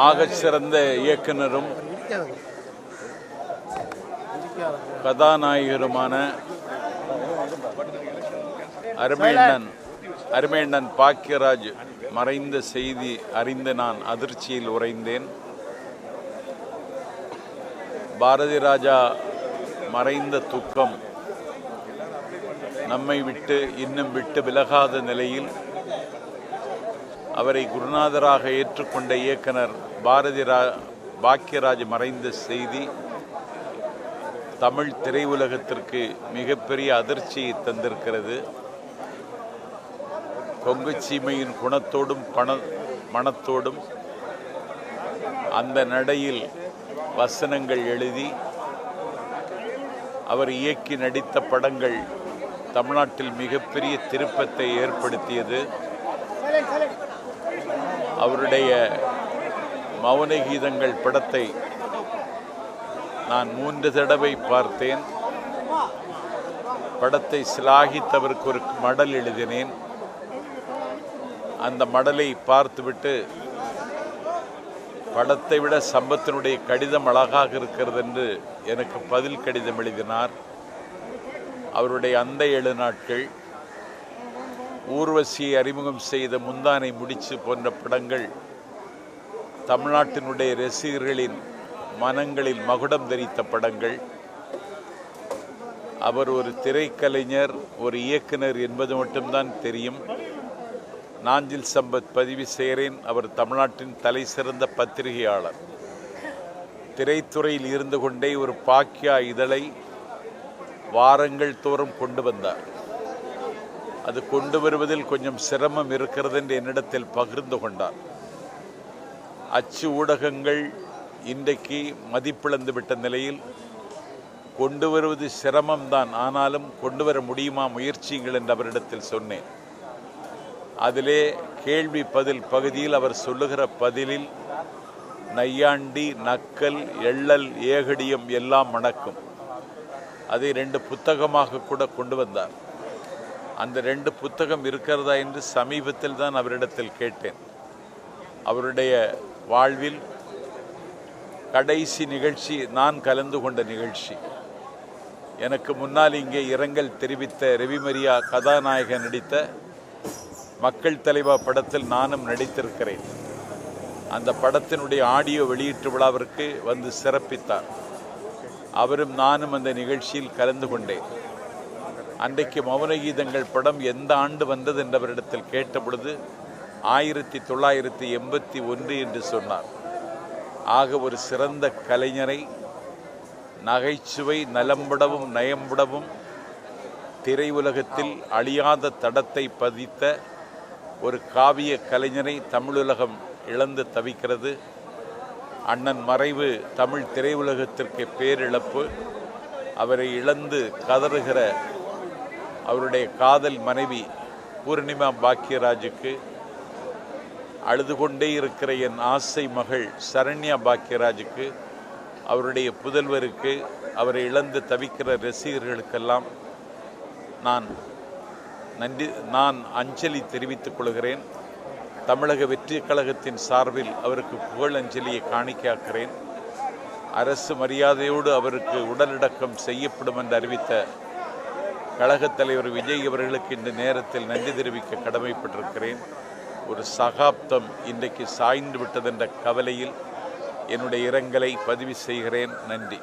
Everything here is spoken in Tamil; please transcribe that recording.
ஆகச்சிறந்த இயக்குனரும் கதாநாயகருமான அருமையண்ணன் பாக்கியராஜ் மறைந்த செய்தி அறிந்து நான் அதிர்ச்சியில் உறைந்தேன். பாரதி ராஜா மறைந்த துக்கம் நம்மை விட்டு இன்னும் விட்டு விலகாத நிலையில் அவரை குருநாதராக ஏற்றுக்கொண்ட இயக்குனர் பாக்கியராஜ் மறைந்த செய்தி தமிழ் திரையுலகத்திற்கு மிகப்பெரிய அதிர்ச்சியை தந்திருக்கிறது. கொங்கு சீமையின் குணத்தோடும் மனத்தோடும் அந்த நடையில் வசனங்கள் எழுதி அவர் இயக்கி நடித்த படங்கள் தமிழ்நாட்டில் மிகப்பெரிய திருப்பத்தை ஏற்படுத்தியது. அவருடைய மௌன கீதங்கள் படத்தை நான் 3 தடவை பார்த்தேன். படத்தை சிலாகித்தவருக்கு ஒரு மடல் எழுதினேன். அந்த மடலை பார்த்துவிட்டு படத்தை விட சம்பத்தினுடைய கடிதம் அழகாக இருக்கிறது என்று எனக்கு பதில் கடிதம் எழுதினார். அவருடைய அந்த 7 நாட்கள், ஊர்வசியை அறிமுகம் செய்த முந்தானை முடிச்சு போன்ற படங்கள் தமிழ்நாட்டினுடைய ரசிகர்களின் மனங்களில் மகுடம் தரித்த படங்கள். அவர் ஒரு திரைக்கலைஞர், ஒரு இயக்குனர் என்பது மட்டும்தான் தெரியும். நாஞ்சில் சம்பத் பதிவு செய்கிறேன், அவர் தமிழ்நாட்டின் தலை சிறந்த பத்திரிகையாளர். திரைத்துறையில் இருந்து கொண்டே ஒரு பாக்கியா இதழை வாரங்கள் தோறும் கொண்டு வந்தார். அது கொண்டு வருவதில் கொஞ்சம் சிரமம் இருக்கிறது என்று என்னிடத்தில் பகிர்ந்து கொண்டார். அச்சு ஊடகங்கள் இன்றைக்கு மதிப்பிழந்து விட்ட நிலையில் கொண்டு வருவது சிரமம்தான், ஆனாலும் கொண்டு வர முடியுமா, முயற்சிகள் என்று அவரிடத்தில் சொன்னேன். அதிலே கேள்வி பதில் பகுதியில் அவர் சொல்லுகிற பதிலில் நையாண்டி, நக்கல், எள்ளல், ஏகடியம் எல்லாம் மணக்கும். அதை 2 புத்தகமாக கூட கொண்டு வந்தார். அந்த 2 புத்தகம் இருக்கிறதா என்று சமீபத்தில் தான் அவரிடத்தில் கேட்டேன். அவருடைய வாழ்வில் கடைசி நிகழ்ச்சி நான் கலந்து கொண்ட நிகழ்ச்சி. எனக்கு முன்னால் இங்கே இரங்கல் தெரிவித்த ரவிமரியா கதாநாயகன் நடித்த மக்கள் தலைவா படத்தில் நானும் நடித்திருக்கிறேன். அந்த படத்தினுடைய ஆடியோ வெளியீட்டு விழாவிற்கு வந்து சிறப்பித்தார். அவரும் நானும் அந்த நிகழ்ச்சியில் கலந்து கொண்டேன். அன்றைக்கு மௌன கீதங்கள் படம் எந்த ஆண்டு வந்தது என்றவரிடத்தில் கேட்ட பொழுது 1981 என்று சொன்னார். ஆக ஒரு சிறந்த கலைஞரை, நகைச்சுவை நலம்புடவும் நயம்புடவும் திரையுலகத்தில் அழியாத தடத்தை பதித்த ஒரு காவிய கலைஞரை தமிழுலகம் இழந்து தவிக்கிறது. அண்ணன் மறைவு தமிழ் திரையுலகத்திற்கு பேரிழப்பு. அவரை இழந்து கதறுகிற அவருடைய காதல் மனைவி பூர்ணிமா பாக்கியராஜுக்கு, அழுது கொண்டே இருக்கிற என் ஆசை மகள் சரண்யா பாக்கியராஜுக்கு, அவருடைய புதல்வருக்கு, அவரை இழந்து தவிக்கிற ரசிகர்களுக்கெல்லாம் நான் அஞ்சலி தெரிவித்துக் கொள்கிறேன். தமிழக வெற்றி கழகத்தின் சார்பில் அவருக்கு புகழஞ்சலியை காணிக்காக்கிறேன். அரசு மரியாதையோடு அவருக்கு உடலடக்கம் செய்யப்படும் என்று அறிவித்த கழகத் தலைவர் விஜய் அவர்களுக்கு இந்த நேரத்தில் நன்றி தெரிவிக்க கடமைப்பட்டிருக்கிறேன். ஒரு சகாப்தம் இன்றைக்கு சாய்ந்து விட்டதென்ற கவலையில் என்னுடைய இரங்கலை பதிவு செய்கிறேன். நன்றி.